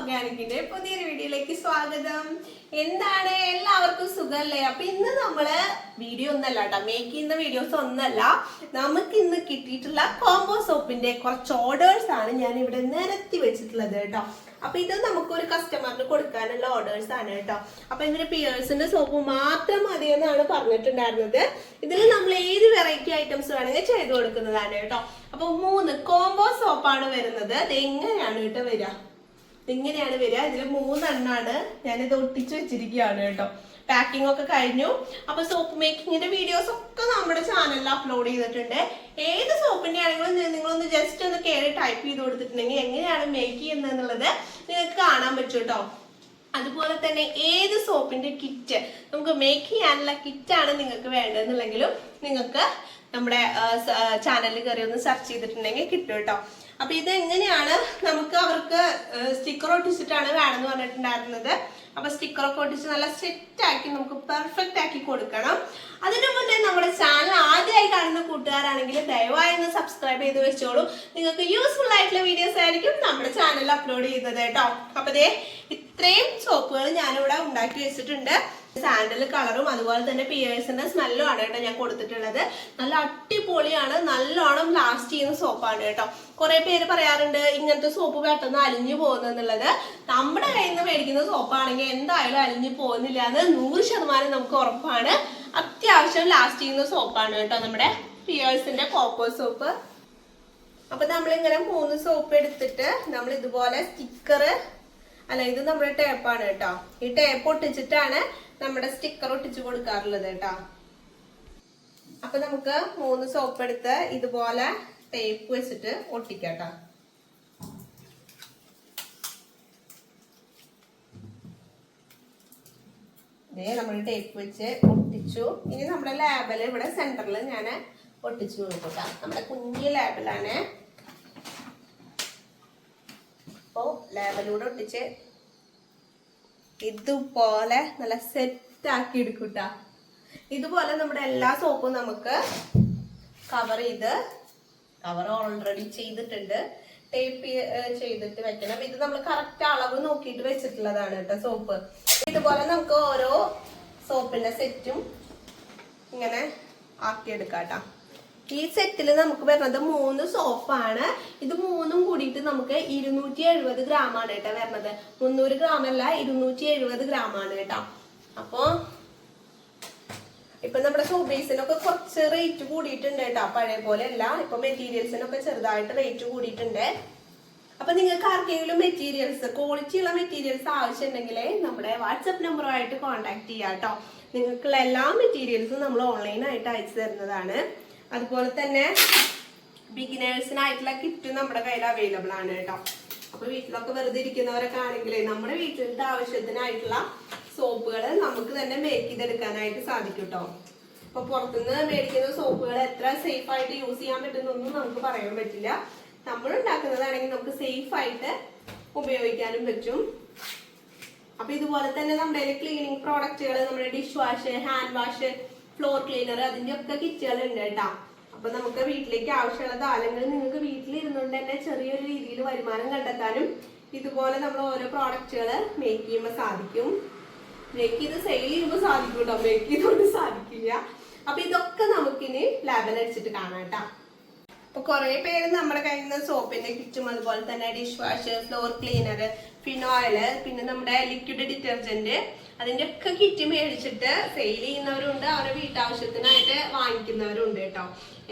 ഓർഗാനിക്കിന്റെ പുതിയൊരു വീഡിയോയിലേക്ക് സ്വാഗതം. എന്താണ് എല്ലാവർക്കും സുഖല്ലേ? അപ്പൊ ഇന്ന് നമ്മള് വീഡിയോ ഒന്നല്ല കേട്ടോ, മേക്ക് ചെയ്യുന്ന വീഡിയോസ് ഒന്നല്ല. നമുക്ക് ഇന്ന് കിട്ടിയിട്ടുള്ള കോംബോ സോപ്പിന്റെ കുറച്ച് ഓർഡേഴ്സ് ആണ് ഞാൻ ഇവിടെ നിരത്തി വെച്ചിട്ടുള്ളത് കേട്ടോ. അപ്പൊ ഇത് നമുക്കൊരു കസ്റ്റമറിന് കൊടുക്കാനുള്ള ഓർഡേഴ്സ് ആണ് കേട്ടോ. അപ്പൊ ഇങ്ങനെ പിയേഴ്സിന്റെ സോപ്പ് മാത്രം മതി എന്നാണ് പറഞ്ഞിട്ടുണ്ടായിരുന്നത്. ഇതിൽ നമ്മൾ ഏത് വെറൈറ്റി ഐറ്റംസ് വേണമെങ്കിൽ ചെയ്ത് കൊടുക്കുന്നതാണ് കേട്ടോ. അപ്പൊ 3 കോംബോ സോപ്പാണ് വരുന്നത്. ഇത് എങ്ങനെയാണ് കേട്ടോ വരിക, ഇങ്ങനെയാണ് വരിക. ഇതിൽ 3 എണ്ണാണ് ഞാനിത് ഒട്ടിച്ച് വെച്ചിരിക്കുകയാണ് കേട്ടോ. പാക്കിംഗ് ഒക്കെ കഴിഞ്ഞു. അപ്പൊ സോപ്പ് മേക്കിങ്ങിന്റെ വീഡിയോസ് ഒക്കെ നമ്മുടെ ചാനലിൽ അപ്ലോഡ് ചെയ്തിട്ടുണ്ട്. ഏത് സോപ്പിന്റെ ആണെങ്കിലും നിങ്ങളൊന്ന് ജസ്റ്റ് ഒന്ന് കയറി ടൈപ്പ് ചെയ്ത് കൊടുത്തിട്ടുണ്ടെങ്കിൽ എങ്ങനെയാണ് മേക്ക് ചെയ്യുന്നത് എന്നുള്ളത് നിങ്ങൾക്ക് കാണാൻ പറ്റും കേട്ടോ. അതുപോലെ തന്നെ ഏത് സോപ്പിന്റെ കിറ്റ്, നമുക്ക് മേക്ക് ചെയ്യാനുള്ള കിറ്റാണ് നിങ്ങൾക്ക് വേണ്ടതെന്നുണ്ടെങ്കിലും നിങ്ങൾക്ക് നമ്മുടെ ചാനലിൽ കയറി ഒന്ന് സെർച്ച് ചെയ്തിട്ടുണ്ടെങ്കിൽ കിട്ടും കേട്ടോ. അപ്പൊ ഇത് എങ്ങനെയാണ് നമുക്ക് അവർക്ക് സ്റ്റിക്കർ ഒട്ടിച്ചിട്ടാണ് വേണമെന്ന് പറഞ്ഞിട്ടുണ്ടായിരുന്നത്. അപ്പൊ സ്റ്റിക്കറൊക്കെ ഒട്ടിച്ച് നല്ല സെറ്റ് ആക്കി നമുക്ക് പെർഫെക്റ്റ് ആക്കി കൊടുക്കണം. അതിനു മുന്നേ നമ്മുടെ ചാനൽ ആദ്യമായി കാണുന്ന കൂട്ടുകാരാണെങ്കിൽ ദയവായി ഒന്ന് സബ്സ്ക്രൈബ് ചെയ്ത് വെച്ചോളൂ. നിങ്ങൾക്ക് യൂസ്ഫുൾ ആയിട്ടുള്ള വീഡിയോസ് ആയിരിക്കും നമ്മുടെ ചാനലിൽ അപ്ലോഡ് ചെയ്യുന്നത് കേട്ടോ. അപ്പൊ ദേ ഇത്രയും സോപ്പുകൾ ഞാനിവിടെ ഉണ്ടാക്കി വെച്ചിട്ടുണ്ട്. സാൻഡൽ കളറും അതുപോലെ തന്നെ പിയേഴ്സിന്റെ സ്മെല്ലും ആണ് കേട്ടോ ഞാൻ കൊടുത്തിട്ടുള്ളത്. നല്ല അടിപൊളിയാണ്, നല്ലോണം ലാസ്റ്റ് ചെയ്യുന്ന സോപ്പാണ് കേട്ടോ. കുറെ പേര് പറയാറുണ്ട് ഇങ്ങനത്തെ സോപ്പ് പെട്ടെന്ന് അലിഞ്ഞു പോകുന്നെന്നുള്ളത്. നമ്മുടെ കയ്യിൽ നിന്ന് മേടിക്കുന്ന സോപ്പാണെങ്കിൽ എന്തായാലും അലിഞ്ഞു പോകുന്നില്ല, അത് 100% നമുക്ക് ഉറപ്പാണ്. അത്യാവശ്യം ലാസ്റ്റ് ചെയ്യുന്ന സോപ്പാണ് കേട്ടോ നമ്മുടെ പിയേഴ്സിന്റെ കോപ്പർ സോപ്പ്. അപ്പൊ നമ്മളിങ്ങനെ 3 സോപ്പ് എടുത്തിട്ട് നമ്മൾ ഇതുപോലെ സ്റ്റിക്കർ, അല്ല ഇത് നമ്മുടെ ടേപ്പാണ് കേട്ടോ. ഈ ടേപ്പ് ഒട്ടിച്ചിട്ടാണ് നമ്മുടെ സ്റ്റിക്കർ ഒട്ടിച്ചു കൊടുക്കാറുള്ളത് കേട്ടോ. അപ്പൊ നമുക്ക് 3 സോപ്പ് എടുത്ത് ഇതുപോലെ ടേപ്പ് വെച്ചിട്ട് ഒട്ടിക്കാട്ടോ. ഇതേ നമ്മൾ ടേപ്പ് വെച്ച് ഒട്ടിച്ചു. ഇനി നമ്മുടെ ലേബൽ ഇവിടെ സെന്ററിൽ ഞാൻ ഒട്ടിച്ചു കൊടുക്കാം. നമ്മുടെ കുഞ്ഞു ലേബലാണ്. അപ്പോ ലേബലൂടെ ഒട്ടിച്ച് ഇതുപോലെ നല്ല സെറ്റ് ആക്കി എടുക്കൂട്ടാ. ഇതുപോലെ നമ്മുടെ എല്ലാ സോപ്പും നമുക്ക് കവർ ഓൾറെഡി ചെയ്തിട്ടുണ്ട്, ടേപ്പ് ചെയ്തിട്ട് വെക്കണം. ഇത് നമ്മൾ കറക്റ്റ് അളവ് നോക്കിയിട്ട് വെച്ചിട്ടുള്ളതാണ് കേട്ടോ സോപ്പ്. ഇതുപോലെ നമുക്ക് ഓരോ സോപ്പിന്റെ സെറ്റും ഇങ്ങനെ ആക്കിയെടുക്കാട്ടോ. ഈ സെറ്റിൽ നമുക്ക് വരുന്നത് 3 സോപ്പാണ്. ഇത് 3ഉം കൂടിയിട്ട് നമുക്ക് 270 ഗ്രാമാണ് കേട്ടോ വരുന്നത്. 300 ഗ്രാം അല്ല, 270 ഗ്രാമാണ് കേട്ടോ. അപ്പൊ ഇപ്പൊ നമ്മുടെ സോപ്പ് ബേസിനൊക്കെ കുറച്ച് റേറ്റ് കൂടിയിട്ടുണ്ട് കേട്ടോ. പഴയ പോലെ അല്ല, ഇപ്പൊ മെറ്റീരിയൽസിനൊക്കെ ചെറുതായിട്ട് റേറ്റ് കൂടിയിട്ടുണ്ട്. അപ്പൊ നിങ്ങൾക്ക് ആർക്കെങ്കിലും മെറ്റീരിയൽസ്, ക്വാളിറ്റി ഉള്ള മെറ്റീരിയൽസ് ആവശ്യമുണ്ടെങ്കിൽ നമ്മുടെ വാട്സപ്പ് നമ്പറുമായിട്ട് കോൺടാക്ട് ചെയ്യാം കേട്ടോ. നിങ്ങൾക്കുള്ള എല്ലാ മെറ്റീരിയൽസും നമ്മൾ ഓൺലൈനായിട്ട് അയച്ചു തരുന്നതാണ്. അതുപോലെ തന്നെ ബിഗിനേഴ്സിനായിട്ടുള്ള കിറ്റ് നമ്മുടെ കയ്യിൽ അവൈലബിൾ ആണ് കേട്ടോ. അപ്പൊ വീട്ടിലൊക്കെ വെറുതെ ഇരിക്കുന്നവരൊക്കെ ആണെങ്കിലേ നമ്മുടെ വീട്ടിലത്തെ ആവശ്യത്തിനായിട്ടുള്ള സോപ്പുകൾ നമുക്ക് തന്നെ മേക്ക് ചെയ്തെടുക്കാനായിട്ട് സാധിക്കും കേട്ടോ. അപ്പൊ പുറത്തുനിന്ന് മേടിക്കുന്ന സോപ്പുകൾ എത്ര സേഫ് ആയിട്ട് യൂസ് ചെയ്യാൻ പറ്റുന്നൊന്നും നമുക്ക് പറയാൻ പറ്റില്ല. നമ്മൾ ഉണ്ടാക്കുന്നതാണെങ്കിൽ നമുക്ക് സേഫ് ആയിട്ട് ഉപയോഗിക്കാനും പറ്റും. അപ്പൊ ഇതുപോലെ തന്നെ നമ്മുടെ ക്ലീനിങ് പ്രോഡക്റ്റുകൾ, നമ്മുടെ dish wash, hand wash, floor cleaner, അതിന്റെ ഒക്കെ കിറ്റുകൾ ഉണ്ട് കേട്ടോ. അപ്പൊ നമുക്ക് വീട്ടിലേക്ക് ആവശ്യമുള്ളത് അല്ലെങ്കിൽ നിങ്ങൾക്ക് വീട്ടിലിരുന്നുകൊണ്ട് തന്നെ ചെറിയൊരു രീതിയിൽ വരുമാനം കണ്ടെത്താനും ഇതുപോലെ നമ്മൾ ഓരോ പ്രോഡക്റ്റുകൾ മേക്ക് ചെയ്യുമ്പോൾ സാധിക്കും. മേക്ക് ചെയ്ത് സെയിൽ ചെയ്യുമ്പോൾ സാധിക്കും കേട്ടോ, മേക്ക് ചെയ്തുകൊണ്ട് സാധിക്കില്ല. അപ്പൊ ഇതൊക്കെ നമുക്കിനി ലാബിൽ അടിച്ചിട്ട് കാണാം കേട്ടോ. അപ്പൊ കുറെ പേര് നമ്മുടെ കയ്യിൽ നിന്ന് സോപ്പിന്റെ കിറ്റും അതുപോലെ തന്നെ dish wash, floor cleaner, phenyl, പിന്നെ നമ്മുടെ ലിക്വിഡ് ഡിറ്റർജന്റ്, അതിന്റെ ഒക്കെ കിറ്റ് മേടിച്ചിട്ട് സെയിൽ ചെയ്യുന്നവരുണ്ട്, അവരുടെ വീട്ടാവശ്യത്തിനായിട്ട് വാങ്ങിക്കുന്നവരുണ്ട് കേട്ടോ.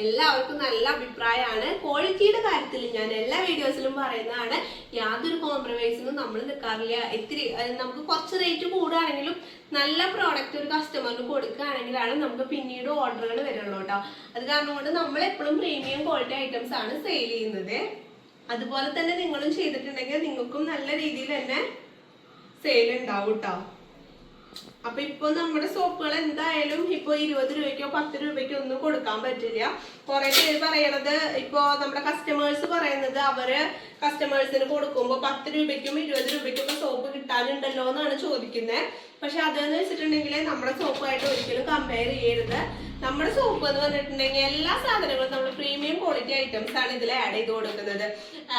എല്ലാവർക്കും നല്ല അഭിപ്രായമാണ്. ക്വാളിറ്റിയുടെ കാര്യത്തിൽ ഞാൻ എല്ലാ വീഡിയോസിലും പറയുന്നതാണ്, യാതൊരു കോംപ്രമൈസിനും നമ്മൾ നിൽക്കാറില്ല. ഇത്തിരി നമുക്ക് കുറച്ച് റേറ്റ് കൂടുകയാണെങ്കിലും നല്ല പ്രോഡക്റ്റ് ഒരു കസ്റ്റമറിന് കൊടുക്കുകയാണെങ്കിലാണ് നമുക്ക് പിന്നീട് ഓർഡറുകൾ വരുള്ളൂ കേട്ടോ. അത് കാരണം കൊണ്ട് നമ്മൾ എപ്പോഴും പ്രീമിയം ക്വാളിറ്റി ഐറ്റംസ് ആണ് സെയിൽ ചെയ്യുന്നത്. അതുപോലെ തന്നെ നിങ്ങളും ചെയ്തിട്ടുണ്ടെങ്കിൽ നിങ്ങൾക്കും നല്ല രീതിയിൽ തന്നെ സെയിൽ ഉണ്ടാവും കേട്ടോ. അപ്പൊ ഇപ്പൊ നമ്മുടെ സോപ്പുകൾ എന്തായാലും ഇപ്പൊ 20 രൂപയ്ക്കോ 10 രൂപയ്ക്കോ ഒന്നും കൊടുക്കാൻ പറ്റില്ല. കുറെ പേര് പറയണത്, ഇപ്പൊ നമ്മുടെ കസ്റ്റമേഴ്സ് പറയുന്നത് അവര് കസ്റ്റമേഴ്സിന് കൊടുക്കുമ്പോ 10 രൂപയ്ക്കും 20 രൂപയ്ക്കും സോപ്പ് കിട്ടാനുണ്ടല്ലോ എന്നാണ് ചോദിക്കുന്നത്. പക്ഷെ അതെന്ന് വെച്ചിട്ടുണ്ടെങ്കിൽ നമ്മുടെ സോപ്പുമായിട്ട് ഒരിക്കലും കമ്പയർ ചെയ്യരുത്. നമ്മുടെ സോപ്പ് എന്ന് പറഞ്ഞിട്ടുണ്ടെങ്കിൽ എല്ലാ സാധനങ്ങളും നമ്മൾ പ്രീമിയം ക്വാളിറ്റി ഐറ്റംസ് ആണ് ഇതിൽ ആഡ് ചെയ്ത് കൊടുക്കുന്നത്.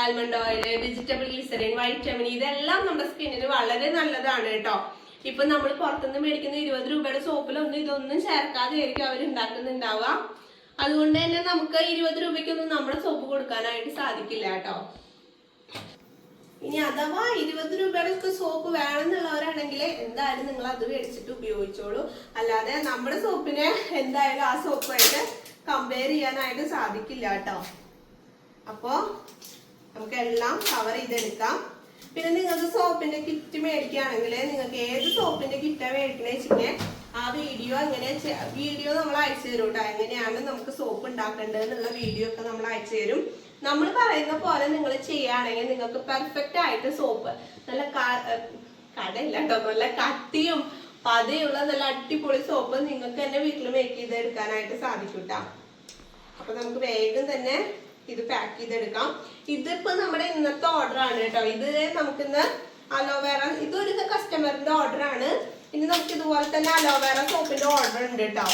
Almond oil, vegetable glycerin, vitamin ഇതെല്ലാം നമ്മുടെ സ്കിന്നിന് വളരെ നല്ലതാണ് കേട്ടോ. ഇപ്പൊ നമ്മൾ പുറത്തുനിന്ന് മേടിക്കുന്ന 20 രൂപയുടെ സോപ്പിലൊന്നും ഇതൊന്നും ചേർക്കാതെയായിരിക്കും അവർ ഉണ്ടാക്കുന്നുണ്ടാവുക. അതുകൊണ്ട് തന്നെ നമുക്ക് 20 രൂപയ്ക്കൊന്നും നമ്മുടെ സോപ്പ് കൊടുക്കാനായിട്ട് സാധിക്കില്ല കേട്ടോ. ഇനി അഥവാ 20 രൂപയുടെ സോപ്പ് വേണമെന്നുള്ളവരാണെങ്കിൽ എന്തായാലും നിങ്ങൾ അത് മേടിച്ചിട്ട് ഉപയോഗിച്ചോളൂ. അല്ലാതെ നമ്മുടെ സോപ്പിനെ എന്തായാലും ആ സോപ്പുമായിട്ട് കമ്പയർ ചെയ്യാനായിട്ട് സാധിക്കില്ല കേട്ടോ. അപ്പോ നമുക്ക് എല്ലാം കവർ ചെയ്തെടുക്കാം. പിന്നെ നിങ്ങൾക്ക് സോപ്പിന്റെ കിറ്റ് മേടിക്കുകയാണെങ്കിൽ നിങ്ങൾക്ക് ഏത് സോപ്പിന്റെ കിറ്റാ മേടിക്കണേ വെച്ചിങ്ങനെ ആ വീഡിയോ നമ്മൾ അയച്ചു തരും കേട്ടോ. എങ്ങനെയാണ് നമുക്ക് സോപ്പ് ഉണ്ടാക്കേണ്ടത് എന്നുള്ള വീഡിയോ ഒക്കെ നമ്മൾ അയച്ചു തരും. നമ്മൾ പറയുന്ന പോലെ നിങ്ങൾ ചെയ്യുകയാണെങ്കിൽ നിങ്ങൾക്ക് പെർഫെക്റ്റ് ആയിട്ട് സോപ്പ് നല്ല കടയില്ല കേട്ടോ, നല്ല കട്ടിയും പതയുള്ള നല്ല അടിപൊളി സോപ്പ് നിങ്ങൾക്ക് തന്നെ വീട്ടിൽ മേക്ക് ചെയ്തെടുക്കാനായിട്ട് സാധിക്കും കേട്ടോ. അപ്പൊ നമുക്ക് വേഗം തന്നെ ഇത് പാക്ക് ചെയ്തെടുക്കാം. ഇതിപ്പോ നമ്മുടെ ഇന്നത്തെ ഓർഡർ ആണ് കേട്ടോ. ഇത് നമുക്കിന്ന് അലോവേറ, ഇതൊരു കസ്റ്റമറിന്റെ ഓർഡർ ആണ്. ഇനി നമുക്ക് ഇതുപോലെ തന്നെ അലോവേറ സോപ്പിന്റെ ഓർഡർ ഉണ്ട് കേട്ടോ.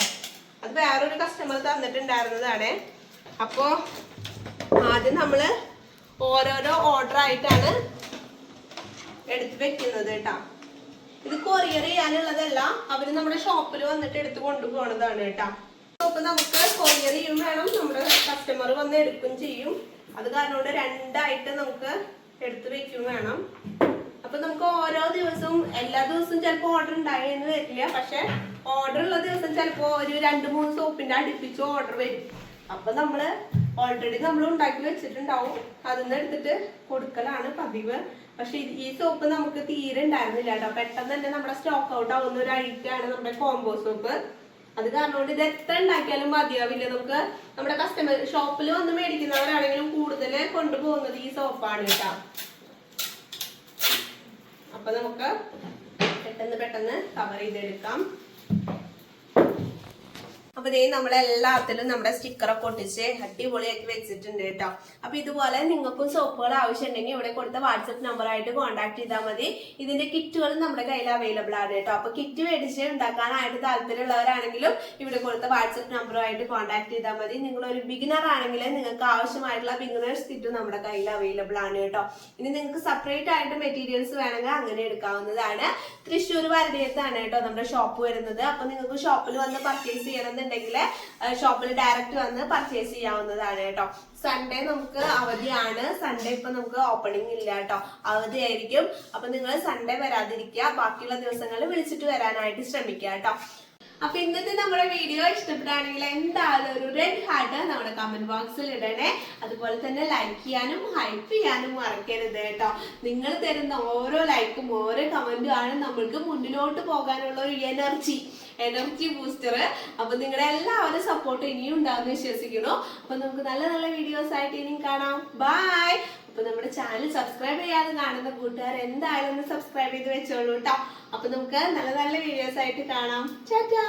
അത് വേറൊരു കസ്റ്റമർ തന്നിട്ടുണ്ടായിരുന്നതാണ്. അപ്പോ ആദ്യം നമ്മള് ഓരോരോ ഓർഡർ ആയിട്ടാണ് എടുത്ത് വെക്കുന്നത് കേട്ടോ. ഇത് കൊറിയർ ചെയ്യാനുള്ളതല്ല, അവര് നമ്മുടെ ഷോപ്പിൽ വന്നിട്ട് എടുത്ത് കൊണ്ടുപോകണതാണ് കേട്ടോ. സോപ്പ് നമുക്ക് കൊറിയർ ചെയ്യും വേണം, നമ്മുടെ കസ്റ്റമർ വന്ന് എടുക്കും ചെയ്യും. അത് കാരണം കൊണ്ട് രണ്ടായിട്ട് നമുക്ക് എടുത്ത് വെക്കും വേണം. അപ്പൊ നമുക്ക് ഓരോ ദിവസവും എല്ലാ ദിവസവും ചിലപ്പോ ഓർഡർ ഉണ്ടായെന്ന് വരില്ല. പക്ഷെ ഓർഡർ ഉള്ള ദിവസം ചിലപ്പോ ഒരു 2-3 സോപ്പിന്റെ അടുപ്പിച്ച് ഓർഡർ വരും. അപ്പൊ നമ്മള് ഓൾറെഡി നമ്മൾ ഉണ്ടാക്കി വെച്ചിട്ടുണ്ടാവും, അതിന്ന് എടുത്തിട്ട് കൊടുക്കലാണ് പതിവ്. പക്ഷെ ഈ സോപ്പ് നമുക്ക് തീരെ ഉണ്ടായിരുന്നില്ല കേട്ടോ. പെട്ടെന്ന് തന്നെ നമ്മുടെ സ്റ്റോക്ക് ഔട്ട് ആവുന്ന ഒരു ഐറ്റാണ് നമ്മുടെ കോംബോ സോപ്പ്. അത് കാരണം കൊണ്ട് ഇത് എത്ര ഉണ്ടാക്കിയാലും മതിയാവില്ല. നമുക്ക് നമ്മുടെ കസ്റ്റമർ ഷോപ്പിൽ വന്ന് മേടിക്കുന്നവരാണെങ്കിലും കൂടുതൽ കൊണ്ടുപോകുന്നത് ഈ സോപ്പാണ് കേട്ടോ. അപ്പൊ നമുക്ക് പെട്ടെന്ന് കവർ ചെയ്തെടുക്കാം. അപ്പൊ ഇതേ നമ്മളെല്ലാത്തിലും നമ്മുടെ സ്റ്റിക്കറൊക്കെ ഒട്ടിച്ച് അടിപൊളിയാക്കി വെച്ചിട്ടുണ്ട് കേട്ടോ. അപ്പൊ ഇതുപോലെ നിങ്ങൾക്കും സോപ്പുകൾ ആവശ്യമുണ്ടെങ്കിൽ ഇവിടെ കൊടുത്ത വാട്സപ്പ് നമ്പറായിട്ട് കോൺടാക്ട് ചെയ്താൽ മതി. ഇതിന്റെ കിറ്റുകൾ നമ്മുടെ കയ്യിൽ അവൈലബിൾ ആണ് കേട്ടോ. അപ്പൊ കിറ്റ് മേടിച്ച് ഉണ്ടാക്കാനായിട്ട് താല്പര്യമുള്ളവരാണെങ്കിലും ഇവിടെ കൊടുത്ത വാട്സപ്പ് നമ്പറുമായിട്ട് കോൺടാക്ട് ചെയ്താൽ മതി. നിങ്ങൾ ഒരു ബിഗിനർ ആണെങ്കിൽ നിങ്ങൾക്ക് ആവശ്യമായിട്ടുള്ള ബിഗിനേഴ്സ് കിറ്റ് നമ്മുടെ കയ്യിൽ അവൈലബിൾ ആണ് കേട്ടോ. ഇനി നിങ്ങൾക്ക് സെപ്പറേറ്റ് ആയിട്ട് മെറ്റീരിയൽസ് വേണമെങ്കിൽ അങ്ങനെ എടുക്കാവുന്നതാണ്. തൃശ്ശൂർ വരടയത്താണ് കേട്ടോ നമ്മുടെ ഷോപ്പ് വരുന്നത്. അപ്പൊ നിങ്ങൾക്ക് ഷോപ്പിൽ വന്ന് പർച്ചേസ് ചെയ്യണമെന്നുണ്ടെങ്കിൽ ഷോപ്പിൽ ഡയറക്റ്റ് വന്ന് പർച്ചേസ് ചെയ്യാവുന്നതാണ് കേട്ടോ. സൺഡേ നമുക്ക് അവധിയാണ്. സൺഡേ ഇപ്പൊ നമുക്ക് ഓപ്പണിംഗ് ഇല്ല കേട്ടോ, അവധിയായിരിക്കും. അപ്പൊ നിങ്ങൾ സൺഡേ വരാതിരിക്കുക, ബാക്കിയുള്ള ദിവസങ്ങളിൽ വിളിച്ചിട്ട് വരാനായിട്ട് ശ്രമിക്കുക കേട്ടോ. അപ്പൊ ഇന്നത്തെ നമ്മുടെ വീഡിയോ ഇഷ്ടപ്പെടുകയാണെങ്കിൽ എന്തായാലും ഒരു റെഡ് ഹാർട്ട് നമ്മുടെ കമന്റ് ബോക്സിൽ ഇടണേ. അതുപോലെ തന്നെ ലൈക്ക് ചെയ്യാനും ഹൈപ്പ് ചെയ്യാനും മറക്കരുത് കേട്ടോ. നിങ്ങൾ തരുന്ന ഓരോ ലൈക്കും ഓരോ കമന്റും ആണ് നമ്മൾക്ക് മുന്നിലോട്ട് പോകാനുള്ള ഒരു എനർജി ബൂസ്റ്റർ. അപ്പൊ നിങ്ങളുടെ എല്ലാവരും സപ്പോർട്ട് ഇനിയും ഉണ്ടാവുമെന്ന് വിശ്വസിക്കുന്നു. അപ്പൊ നമുക്ക് നല്ല നല്ല വീഡിയോസ് ആയിട്ട് ഇനിയും കാണാം. ബൈ. അപ്പൊ നമ്മുടെ ചാനൽ സബ്സ്ക്രൈബ് ചെയ്യാതെ കാണുന്ന കൂട്ടുകാർ എന്തായാലും ഒന്ന് സബ്സ്ക്രൈബ് ചെയ്ത് വെച്ചോളൂ കേട്ടോ. അപ്പൊ നമുക്ക് നല്ല നല്ല വീഡിയോസ് ആയിട്ട് കാണാം. ടാറ്റാ.